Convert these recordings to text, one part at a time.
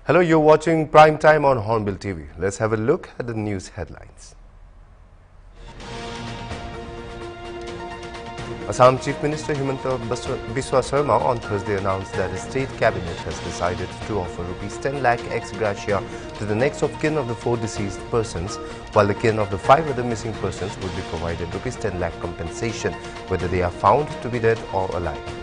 Hello, you're watching Prime Time on Hornbill TV. Let's have a look at the news headlines. Assam Chief Minister Himanta Biswa Sarma on Thursday announced that his state cabinet has decided to offer Rs 10 lakh ex gratia to the next of kin of the 4 deceased persons, while the kin of the 5 other missing persons would be provided Rs 10 lakh compensation, whether they are found to be dead or alive.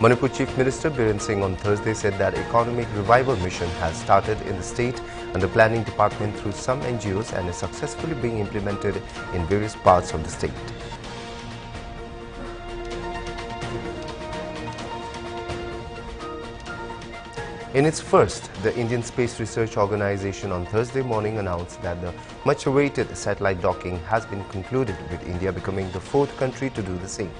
Manipur Chief Minister Biren Singh on Thursday said that economic revival mission has started in the state and the planning department through some NGOs and is successfully being implemented in various parts of the state. In its first, the Indian Space Research Organization on Thursday morning announced that the much-awaited satellite docking has been concluded, with India becoming the 4th country to do the same.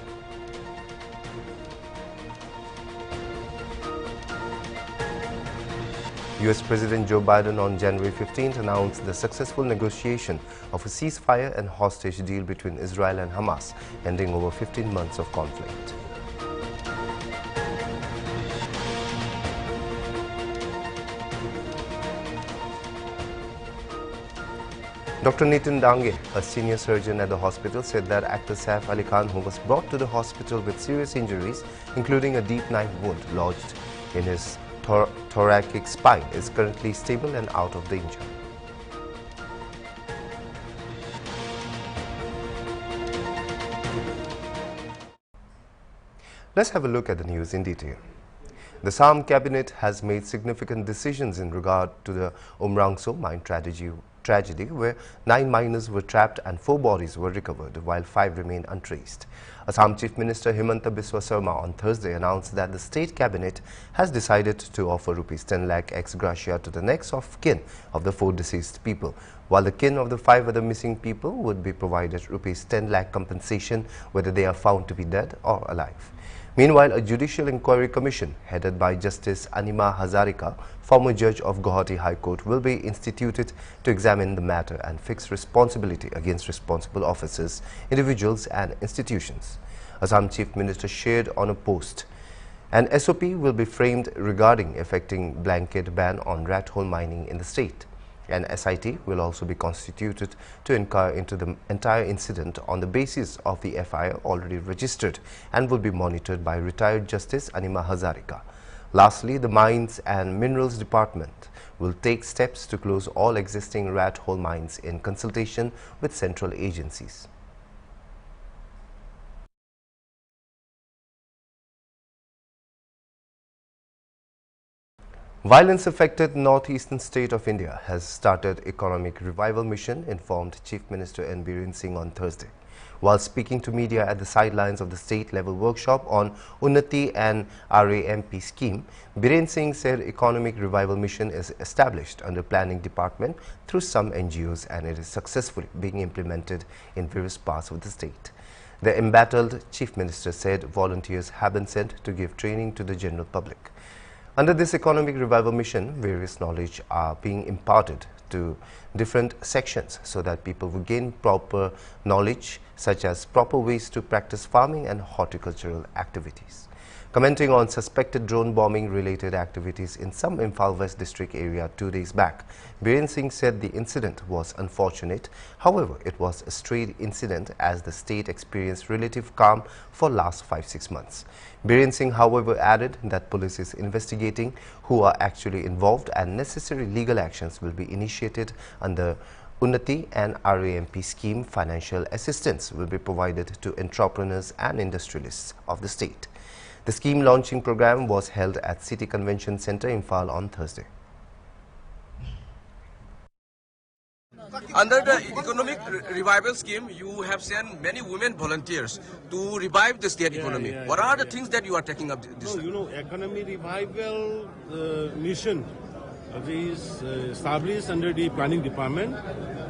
US President Joe Biden on January 15th announced the successful negotiation of a ceasefire and hostage deal between Israel and Hamas, ending over 15 months of conflict. Dr. Nitin Dange, a senior surgeon at the hospital, said that actor Saif Ali Khan, who was brought to the hospital with serious injuries, including a deep knife wound lodged in his thoracic spine, is currently stable and out of danger. Let's have a look at the news in detail. The Assam cabinet has made significant decisions in regard to the Umrangso mine tragedy, where 9 miners were trapped and 4 bodies were recovered, while 5 remain untraced. Assam Chief Minister Himanta Biswa Sarma on Thursday announced that the state cabinet has decided to offer Rs 10 lakh ex gratia to the next of kin of the 4 deceased people, while the kin of the 5 other missing people would be provided Rs 10 lakh compensation, whether they are found to be dead or alive. Meanwhile, a judicial inquiry commission headed by Justice Anima Hazarika, former judge of Guwahati High Court, will be instituted to examine the matter and fix responsibility against responsible officers, individuals and institutions. Assam Chief Minister shared on a post, an SOP will be framed regarding effecting blanket ban on rat hole mining in the state. An SIT will also be constituted to inquire into the entire incident on the basis of the FIR already registered and will be monitored by retired Justice Anima Hazarika. Lastly, the Mines and Minerals Department will take steps to close all existing rat hole mines in consultation with central agencies. Violence-affected northeastern state of India has started economic revival mission, informed Chief Minister N. Biren Singh on Thursday. While speaking to media at the sidelines of the state-level workshop on Unnati and RAMP scheme, Biren Singh said economic revival mission is established under planning department through some NGOs and it is successfully being implemented in various parts of the state. The embattled Chief Minister said volunteers have been sent to give training to the general public. Under this economic revival mission, various knowledge are being imparted to different sections so that people will gain proper knowledge, such as proper ways to practice farming and horticultural activities. Commenting on suspected drone bombing related activities in some Imphal West district area 2 days back, Biren Singh said the incident was unfortunate. However, it was a stray incident as the state experienced relative calm for last 5-6 months. Biren Singh, however, added that police is investigating who are actually involved and necessary legal actions will be initiated under Unnati and RAMP scheme. Financial assistance will be provided to entrepreneurs and industrialists of the state. The scheme launching program was held at City Convention Centre, Imphal on Thursday. Under the economic revival scheme, you have sent many women volunteers to revive the state economy. What are the things that you are taking up this? No, economy revival mission is established under the planning department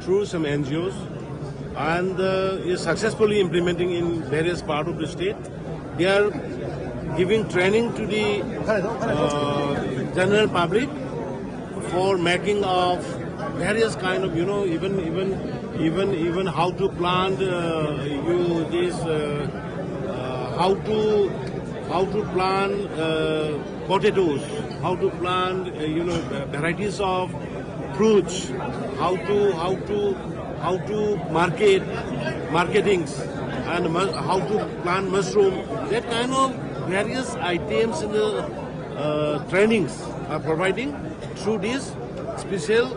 through some NGOs and is successfully implementing in various parts of the state. They are giving training to the general public for making of various kind of, even how to plant how to plant potatoes, how to plant varieties of fruits, how to marketings, and how to plant mushroom. That kind of various items in the trainings are providing through this special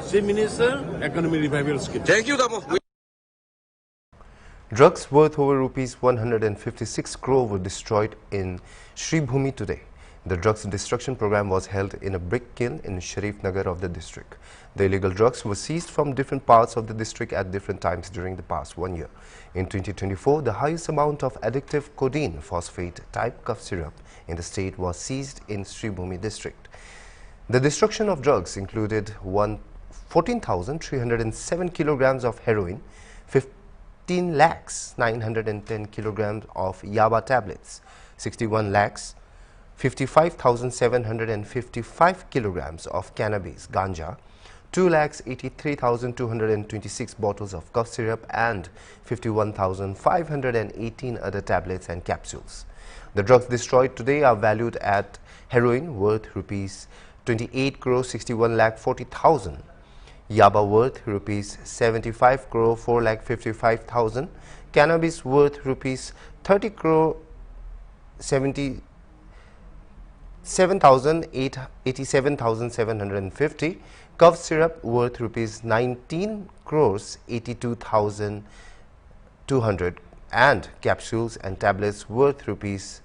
Chief Minister Economic Revival Scheme. Thank you, Damo. Drugs worth over rupees 156 crore were destroyed in Sribhumi today. The drugs destruction program was held in a brick kiln in Sharif Nagar of the district. The illegal drugs were seized from different parts of the district at different times during the past 1 year. In 2024, the highest amount of addictive codeine phosphate type cough syrup in the state was seized in Sribhumi district. The destruction of drugs included 14,307 kilograms of heroin, 15 lakhs 910 kilograms of yaba tablets, 61 lakhs 55,755 kilograms of cannabis ganja, 2,83,226 bottles of cough syrup and 51,518 other tablets and capsules. The drugs destroyed today are valued at heroin worth rupees 28 crore 61 lakh 40,000, yaba worth rupees 75 crore 4 lakh 55,000, cannabis worth rupees 30 crore 87,750, cough syrup worth rupees 19 crores 82,200 and capsules and tablets worth rupees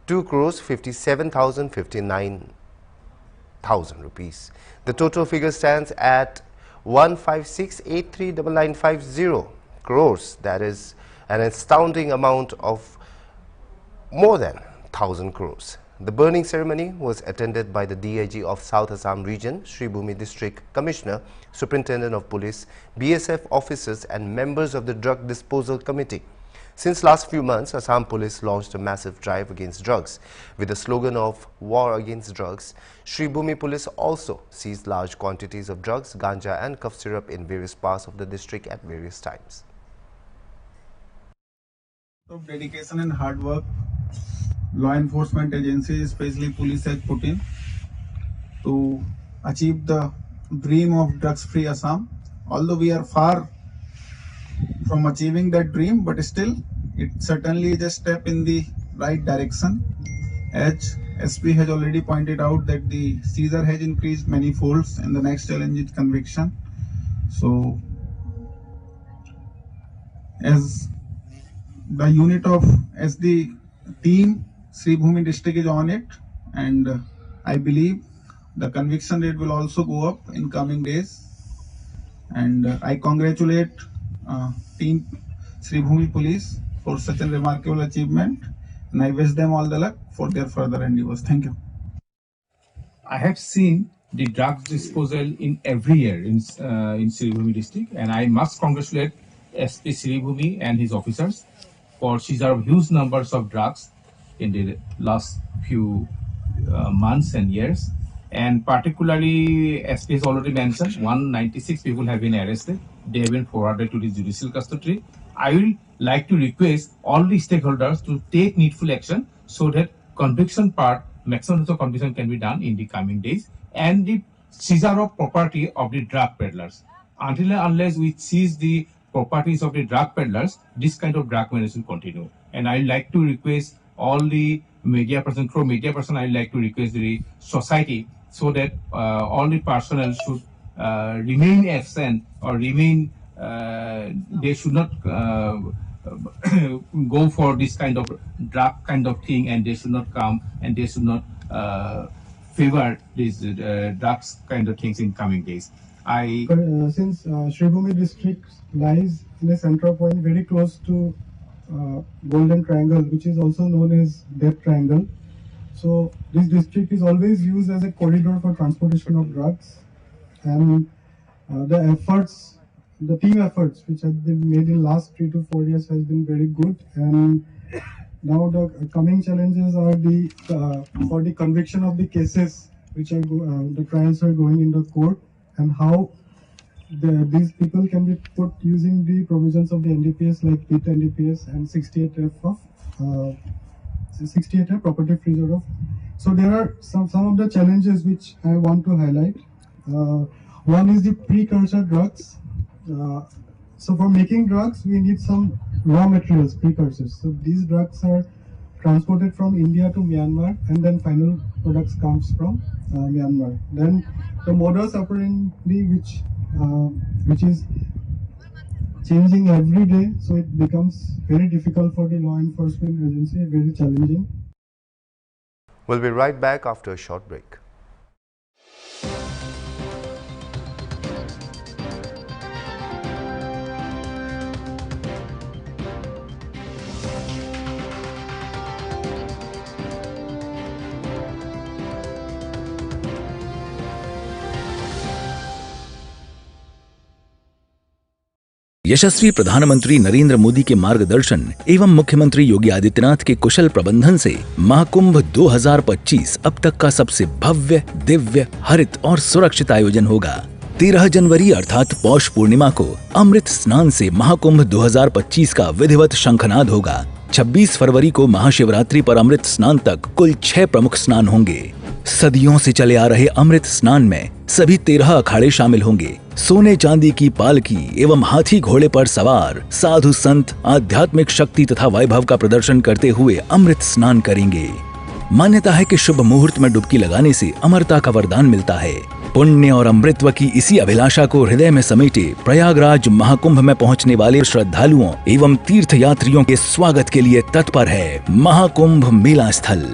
2 crores 57,059,000 rupees. The total figure stands at 156,83,9950 crores. That is an astounding amount of more than 1,000 crores. The burning ceremony was attended by the DIG of South Assam Region, Sribhumi District Commissioner, Superintendent of Police, BSF officers and members of the Drug Disposal Committee. Since last few months, Assam Police launched a massive drive against drugs. With the slogan of War Against Drugs, Sribhumi Police also seized large quantities of drugs, ganja and cough syrup in various parts of the district at various times. Of dedication and hard work law enforcement agencies, especially police, has put in to achieve the dream of drugs-free Assam. Although we are far from achieving that dream, but still it certainly is a step in the right direction. As SP has already pointed out that the seizure has increased many folds and the next challenge is conviction. So as the team, Sribhumi district is on it, and I believe the conviction rate will also go up in coming days. And I congratulate team Sribhumi police for such a remarkable achievement, and I wish them all the luck for their further endeavors. Thank you. I have seen the drugs disposal in every year in Sribhumi district, and I must congratulate SP Sribhumi and his officers for seizure of huge numbers of drugs in the last few months and years. And particularly, SP has already mentioned, 196 people have been arrested. They have been forwarded to the judicial custody. I will like to request all the stakeholders to take needful action so that conviction part, maximum of conviction can be done in the coming days, and the seizure of property of the drug peddlers. Until and unless we seize the properties of the drug peddlers, this kind of drug menace will continue. And I like to request all the media person, through media person, I like to request the society so that all the personnel should remain absent or remain, they should not go for this kind of drug kind of thing, and they should not come and they should not favor these drugs kind of things in coming days. Since Sribhumi district lies in a central point very close to Golden Triangle, which is also known as Death Triangle, so this district is always used as a corridor for transportation of drugs, and the team efforts which have been made in last 3 to 4 years has been very good. And now the coming challenges are for the conviction of the cases which are the trials are going in the court, and how these people can be put using the provisions of the NDPS like PIT NDPS and 68F of 68F property freezer of. So there are some of the challenges which I want to highlight. One is the precursor drugs. So for making drugs, we need some raw materials, precursors. So these drugs are transported from India to Myanmar, and then final products comes from Myanmar. Then the modus operandi, which is changing every day, so it becomes very difficult for the law enforcement agency, very challenging. We'll be right back after a short break. यशस्वी प्रधानमंत्री नरेंद्र मोदी के मार्गदर्शन एवं मुख्यमंत्री योगी आदित्यनाथ के कुशल प्रबंधन से महाकुंभ 2025 अब तक का सबसे भव्य, दिव्य, हरित और सुरक्षित आयोजन होगा। 13 जनवरी अर्थात पौष पूर्णिमा को अमृत स्नान से महाकुंभ 2025 का विधिवत शंखनाद होगा। 26 फरवरी को महाशिवरात्रि पर अमृत स्नान तक कुल 6 प्रमुख स्नान होंगे। सदियों से चले आ रहे अमृत स्नान में सभी 13 अखाड़े शामिल होंगे। सोने चांदी की पालकी एवं हाथी घोड़े पर सवार साधु संत आध्यात्मिक शक्ति तथा वैभव का प्रदर्शन करते हुए अमृत स्नान करेंगे। मान्यता है कि शुभ मुहूर्त में डुबकी लगाने से अमरता का वरदान मिलता है। पुण्य और अमृतत्व की इसी अभिलाषा को हृदय में समेटे प्रयागराज महाकुंभ में पहुंचने वाले श्रद्धालुओं एवं तीर्थ यात्रियों के स्वागत के लिए तत्पर है महाकुंभ मेला स्थल।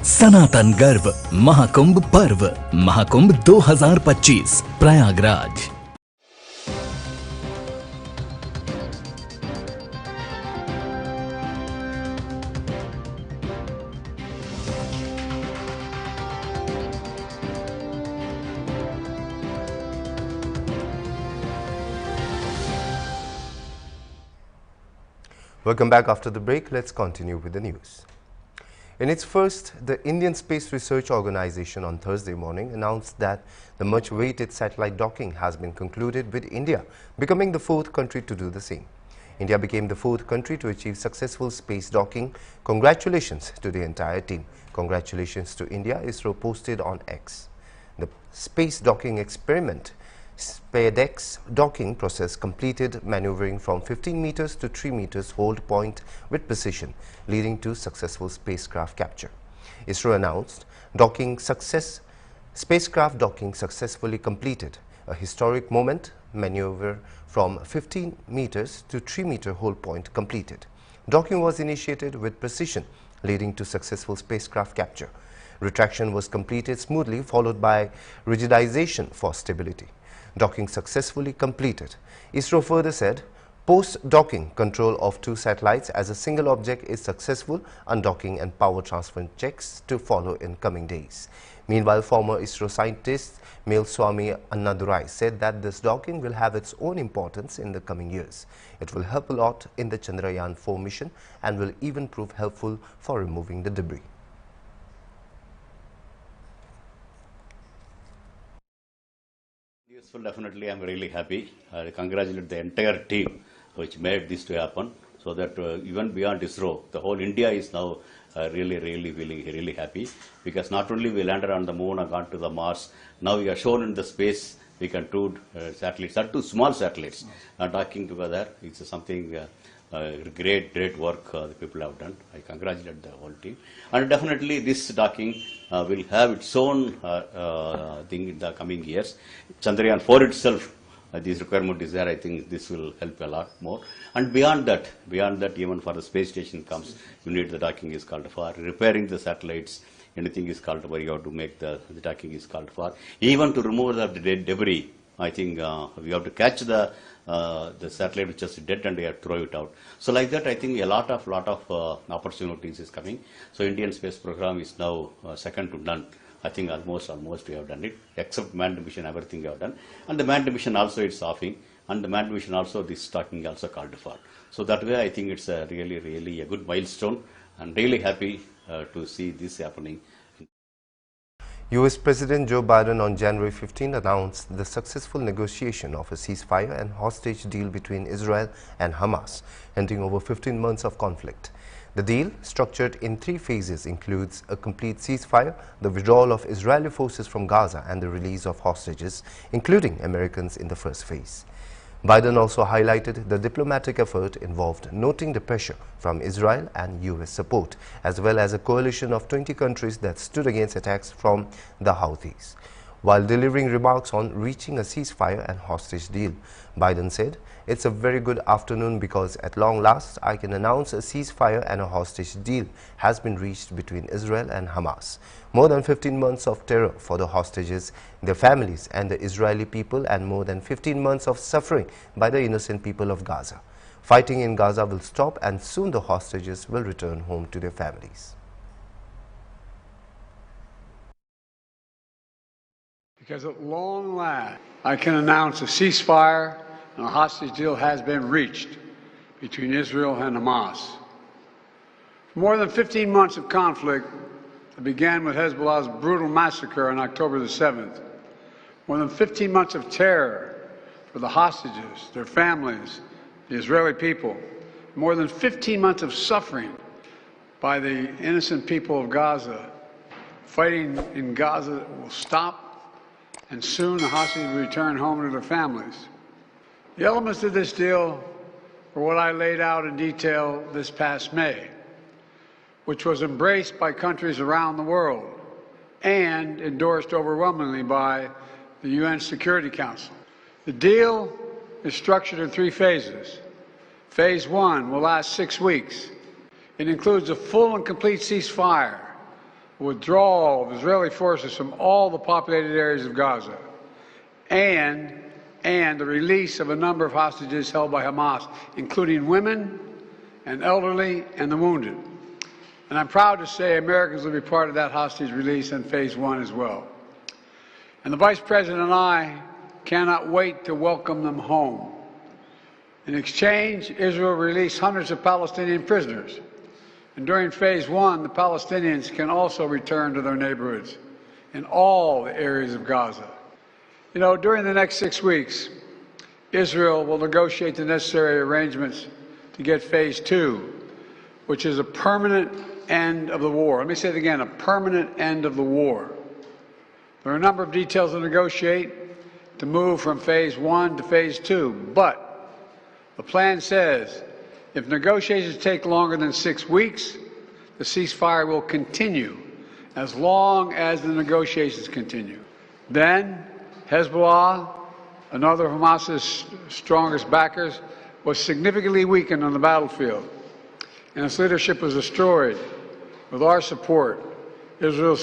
सनातन गर्व महाकुंभ पर्व Mahakumbh 2025 Prayagraj. Welcome back after the break. Let's continue with the news. In its first, the Indian Space Research Organization on Thursday morning announced that the much-awaited satellite docking has been concluded, with India becoming the 4th country to do the same. India became the 4th country to achieve successful space docking. Congratulations to the entire team. Congratulations to India, ISRO posted on X. The space docking experiment SpaceX docking process completed, maneuvering from 15 meters to 3 meters hold point with precision, leading to successful spacecraft capture. ISRO announced spacecraft docking successfully completed, a historic moment. Maneuver from 15 meters to 3 meter hold point completed. Docking was initiated with precision, leading to successful spacecraft capture. Retraction was completed smoothly, followed by rigidization for stability. Docking successfully completed. ISRO further said, post-docking control of 2 satellites as a single object is successful. Undocking and power transfer checks to follow in coming days. Meanwhile, former ISRO scientist Swami Annadurai said that this docking will have its own importance in the coming years. It will help a lot in the Chandrayaan-4 mission and will even prove helpful for removing the debris. Useful, definitely. I'm really happy. I congratulate the entire team which made this to happen, so that even beyond ISRO, the whole India is now really feeling really happy, because not only we landed on the moon and gone to the Mars, now we are shown in the space. We can do satellites, are 2 small satellites docking together. It's something great work the people have done. I congratulate the whole team, and definitely this docking will have its own thing in the coming years. Chandrayaan-4 itself, this requirement is there. I think this will help a lot more. And beyond that, even for the space station comes, you need the docking is called for. Repairing the satellites, anything is called for. You have to make the docking is called for. Even to remove the debris, I think we have to catch the satellite which is dead and we have to throw it out. So like that, I think a lot of opportunities is coming. So Indian space program is now second to none. I think almost we have done it, except manned mission, everything we have done. And the manned mission also it's offing, and the manned mission also this docking also called for. So that way I think it's a really a good milestone, and really happy to see this happening. U.S. President Joe Biden on January 15 announced the successful negotiation of a ceasefire and hostage deal between Israel and Hamas, ending over 15 months of conflict. The deal, structured in 3 phases, includes a complete ceasefire, the withdrawal of Israeli forces from Gaza, and the release of hostages, including Americans in the first phase. Biden also highlighted the diplomatic effort involved, noting the pressure from Israel and U.S. support, as well as a coalition of 20 countries that stood against attacks from the Houthis. While delivering remarks on reaching a ceasefire and hostage deal, Biden said, "It's a very good afternoon because at long last I can announce a ceasefire and a hostage deal has been reached between Israel and Hamas. More than 15 months of terror for the hostages, their families and the Israeli people, and more than 15 months of suffering by the innocent people of Gaza. Fighting in Gaza will stop and soon the hostages will return home to their families." Because at long last, I can announce a ceasefire and a hostage deal has been reached between Israel and Hamas. For more than 15 months of conflict that began with Hezbollah's brutal massacre on October the 7th, more than 15 months of terror for the hostages, their families, the Israeli people, more than 15 months of suffering by the innocent people of Gaza. Fighting in Gaza will stop, and soon the hostages will return home to their families. The elements of this deal were what I laid out in detail this past May, which was embraced by countries around the world and endorsed overwhelmingly by the UN Security Council. The deal is structured in 3 phases. Phase 1 will last 6 weeks. It includes a full and complete ceasefire, withdrawal of Israeli forces from all the populated areas of Gaza, and the release of a number of hostages held by Hamas, including women and elderly and the wounded. And I'm proud to say Americans will be part of that hostage release in Phase 1 as well. And the Vice President and I cannot wait to welcome them home. In exchange, Israel released hundreds of Palestinian prisoners. And during Phase 1, the Palestinians can also return to their neighborhoods in all the areas of Gaza. You know, during the next 6 weeks, Israel will negotiate the necessary arrangements to get Phase 2, which is a permanent end of the war. Let me say it again, a permanent end of the war. There are a number of details to negotiate to move from Phase 1 to Phase 2, but the plan says if negotiations take longer than 6 weeks, the ceasefire will continue as long as the negotiations continue. Then Hezbollah, another of Hamas's strongest backers, was significantly weakened on the battlefield, and its leadership was destroyed. With our support, Israel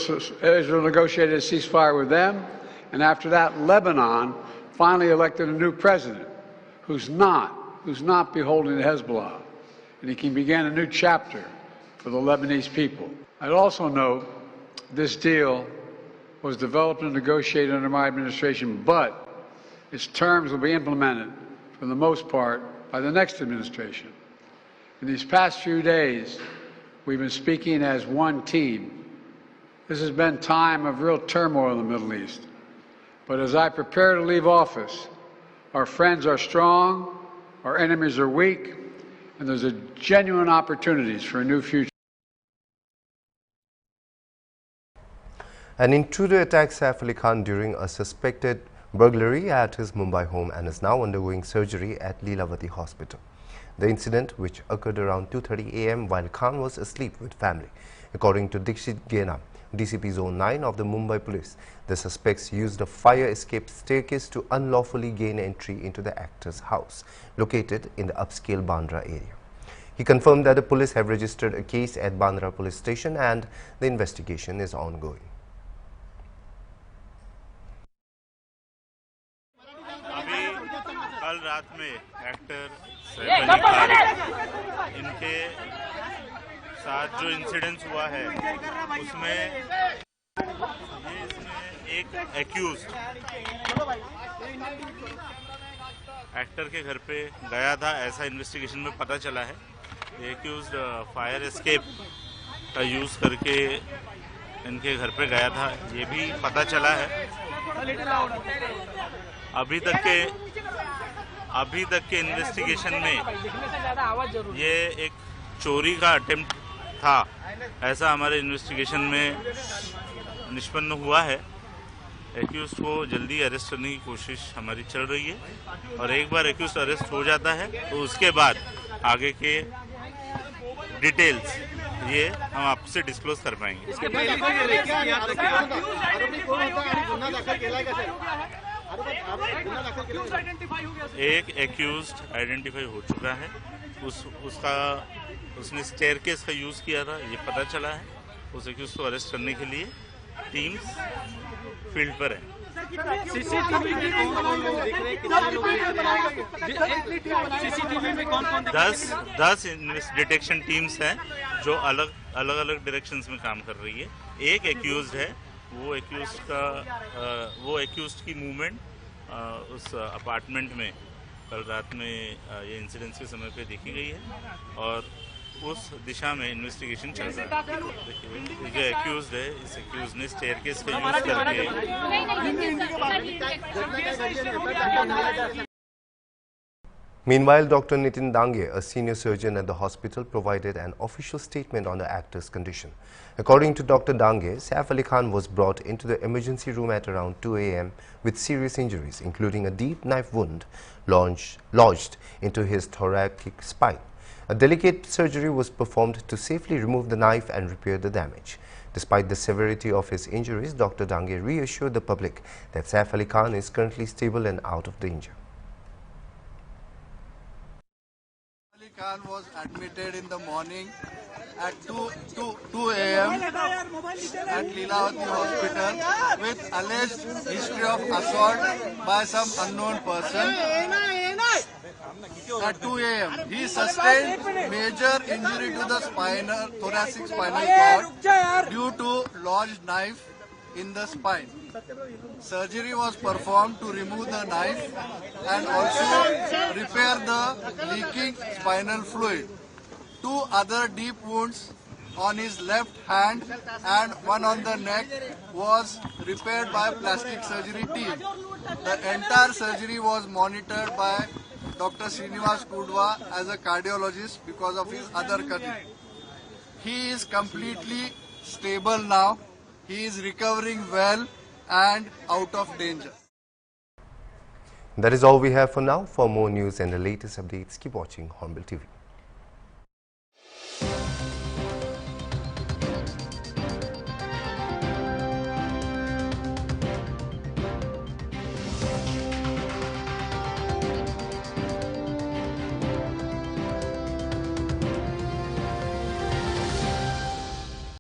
negotiated a ceasefire with them, and after that, Lebanon finally elected a new president who's not beholden to Hezbollah, and he can begin a new chapter for the Lebanese people. I'd also note this deal was developed and negotiated under my administration, but its terms will be implemented, for the most part, by the next administration. In these past few days, we've been speaking as one team. This has been time of real turmoil in the Middle East. But as I prepare to leave office, our friends are strong, our enemies are weak, and there's a genuine opportunities for a new future. An intruder attacked Saif Ali Khan during a suspected burglary at his Mumbai home and is now undergoing surgery at Lilavati Hospital. The incident, which occurred around 2:30 a.m. while Khan was asleep with family. According to Dixit Gena, DCP Zone 9 of the Mumbai Police, the suspects used a fire escape staircase to unlawfully gain entry into the actor's house, located in the upscale Bandra area. He confirmed that the police have registered a case at Bandra police station and the investigation is ongoing. कल रात में actor Saif Ali Khan इनके साथ जो incidence हुआ है उसमें एक एक्यूज्ड एक्टर के घर पे गया था, ऐसा इन्वेस्टिगेशन में पता चला है। एक्यूज्ड फायर एस्केप का यूज करके इनके घर पे गया था, ये भी पता चला है। अभी तक के इन्वेस्टिगेशन में ये एक चोरी का अटेम्प्ट था, ऐसा हमारे इन्वेस्टिगेशन में निष्पन्न हुआ है। एक्यूज को जल्दी अरेस्ट करने की कोशिश हमारी चल रही है, और एक बार एक्यूज अरेस्ट हो जाता है तो उसके बाद आगे के डिटेल्स ये हम आपसे डिस्क्लोज कर पाएंगे। एक एक्यूज्ड आइडेंटिफाई हो चुका है, उसने स्टेयरकेस का यूज किया था, ये पता चला है। उस एक्यूज को अरेस्ट करने के लिए टीम्स फील्ड पर है। सीसीटीवी में कौन 10 डिटेक्शन टीम्स हैं जो अलग अलग डायरेक्शंस में काम कर रही है। एक एक्यूज्ड है, वो एक्यूज्ड की मूवमेंट उस अपार्टमेंट में कल रात में ये इंसिडेंट्स के समय पे देखी गई है, और उस दिशा में इन्वेस्टिगेशन चल रहा है। देखिए, जो एक्यूज्ड है, इस एक्यूज्ड ने स्टेयरकेस का यूज करके Meanwhile, Dr. Nitin Dange, a senior surgeon at the hospital, provided an official statement on the actor's condition. According to Dr. Dange, Saif Ali Khan was brought into the emergency room at around 2 a.m. with serious injuries, including a deep knife wound lodged into his thoracic spine. A delicate surgery was performed to safely remove the knife and repair the damage. Despite the severity of his injuries, Dr. Dange reassured the public that Saif Ali Khan is currently stable and out of danger. Ali Khan was admitted in the morning at 2 a.m. at Leelavati Hospital with alleged history of assault by some unknown person. At 2 a.m. he sustained major injury to the thoracic spinal cord due to lodged knife in the spine. Surgery was performed to remove the knife and also repair the leaking spinal fluid. 2 other deep wounds on his left hand and one on the neck was repaired by plastic surgery team. The entire surgery was monitored by Dr. Srinivas Kudwa as a cardiologist because of his other condition. He is completely stable now. He is recovering well and out of danger. That is all we have for now. For more news and the latest updates, keep watching Hornbill TV.